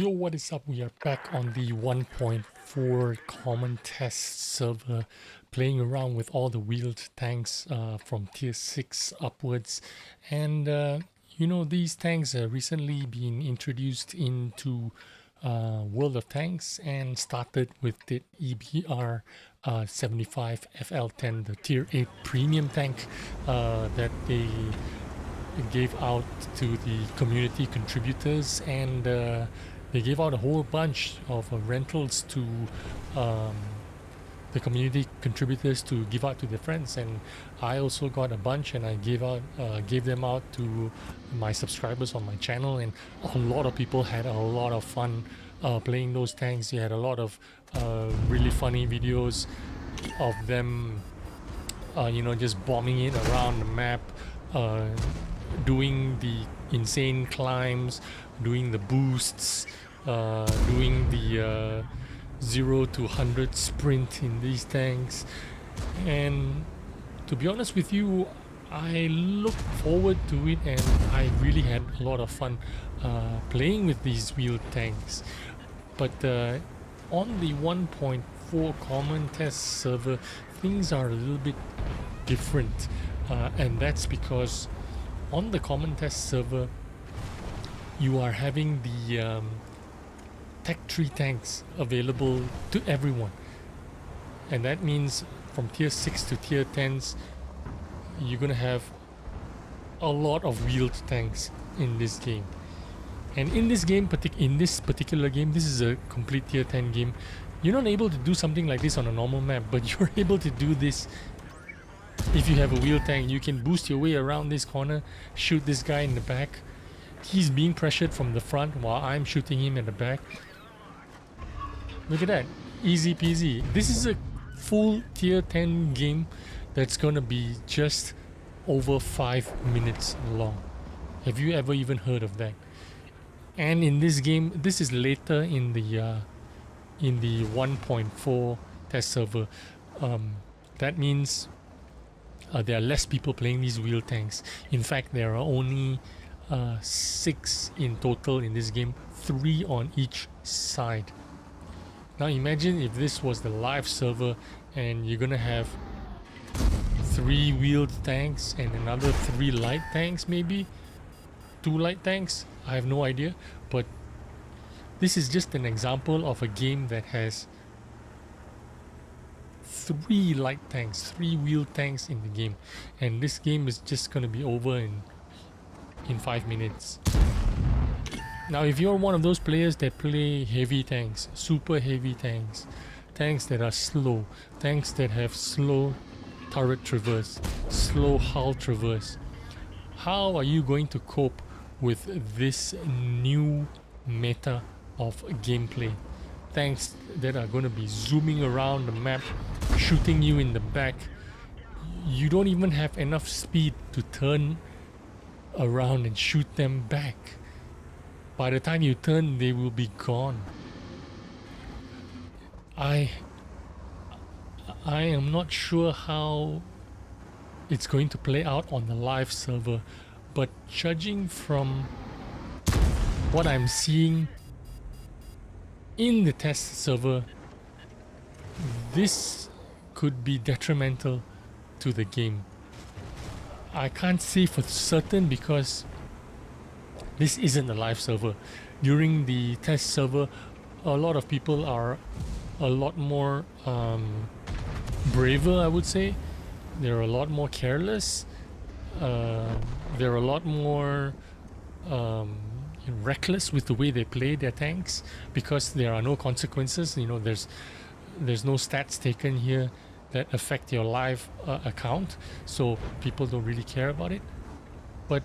Yo, what is up? We are back on the 1.4 common test server, playing around with all the wheeled tanks from tier 6 upwards. And these tanks have recently been introduced into World of Tanks and started with the EBR 75 FL10, the tier 8 premium tank that they gave out to the community contributors, and they gave out a whole bunch of rentals to the community contributors to give out to their friends. And I also got a bunch, and I gave them out to my subscribers on my channel, and a lot of people had a lot of fun playing those tanks. You had a lot of really funny videos of them just bombing it around the map, doing the insane climbs, doing the boosts, doing the 0 to 100 sprint in these tanks. And to be honest with you, I look forward to it, and I really had a lot of fun playing with these wheeled tanks. But on the 1.4 common test server, things are a little bit different, and that's because on the common test server you are having the tech tree tanks available to everyone, and that means from tier 6 to tier 10s you're gonna have a lot of wheeled tanks in this game. And in this game, in this particular game, this is a complete tier 10 game. You're not able to do something like this on a normal map, but you're able to do this if you have a wheel tank. You can boost your way around this corner, shoot this guy in the back. He's being pressured from the front while I'm shooting him in the back. Look at that, easy peasy. This is a full tier 10 game that's gonna be just over 5 minutes long. Have you ever even heard of that? And in this game, this is later in the 1.4 test server. That means there are less people playing these wheel tanks. In fact, there are only 6 in total in this game, 3 on each side. Now imagine if this was the live server and you're gonna have 3 wheeled tanks and another 3 light tanks, maybe 2 light tanks. I have no idea, but this is just an example of a game that has 3 light tanks, 3 wheel tanks in the game, and this game is just going to be over in 5 minutes. Now if you're one of those players that play heavy tanks, super heavy tanks, tanks that are slow, tanks that have slow turret traverse, slow hull traverse, how are you going to cope with this new meta of gameplay? Tanks that are going to be zooming around the map, shooting you in the back. You don't even have enough speed to turn around and shoot them back. By the time you turn, they will be gone. I am not sure how it's going to play out on the live server, but judging from what I'm seeing in the test server, this could be detrimental to the game. I can't say for certain because this isn't a live server. During the test server, a lot of people are a lot more braver, I would say. They're a lot more careless. They're a lot more reckless with the way they play their tanks because there are no consequences. There's no stats taken here that affect your live account, so people don't really care about it. But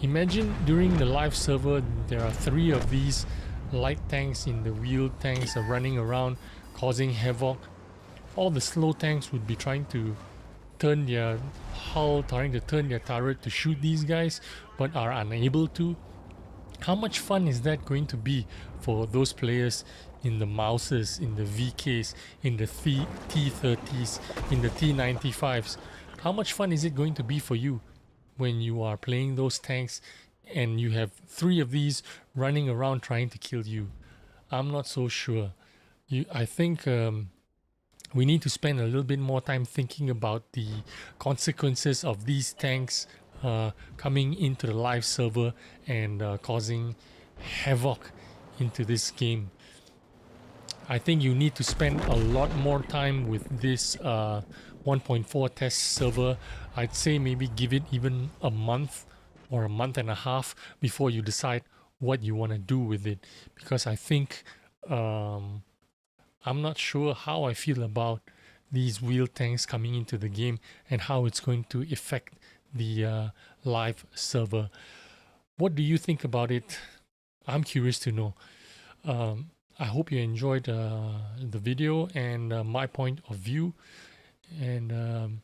imagine during the live server there are 3 of these light tanks in the wheeled tanks are running around causing havoc. All the slow tanks would be trying to turn their hull, trying to turn their turret to shoot these guys, but are unable to. How much fun is that going to be for those players in the Mouses, in the VKs, in the T30s, in the T95s? How much fun is it going to be for you when you are playing those tanks and you have 3 of these running around trying to kill you? I'm not so sure. I think we need to spend a little bit more time thinking about the consequences of these tanks coming into the live server and causing havoc into this game. I think you need to spend a lot more time with this 1.4 test server. I'd say maybe give it even a month or a month and a half before you decide what you want to do with it, because I think I'm not sure how I feel about these wheel tanks coming into the game and how it's going to affect the live server. What do you think about it? I'm curious to know. I hope you enjoyed the video and my point of view, and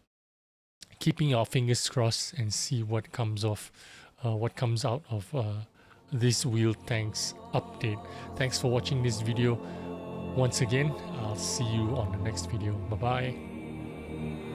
keeping our fingers crossed and see what comes out of this wheel tanks update. Thanks for watching this video. Once again, I'll see you on the next video. Bye bye.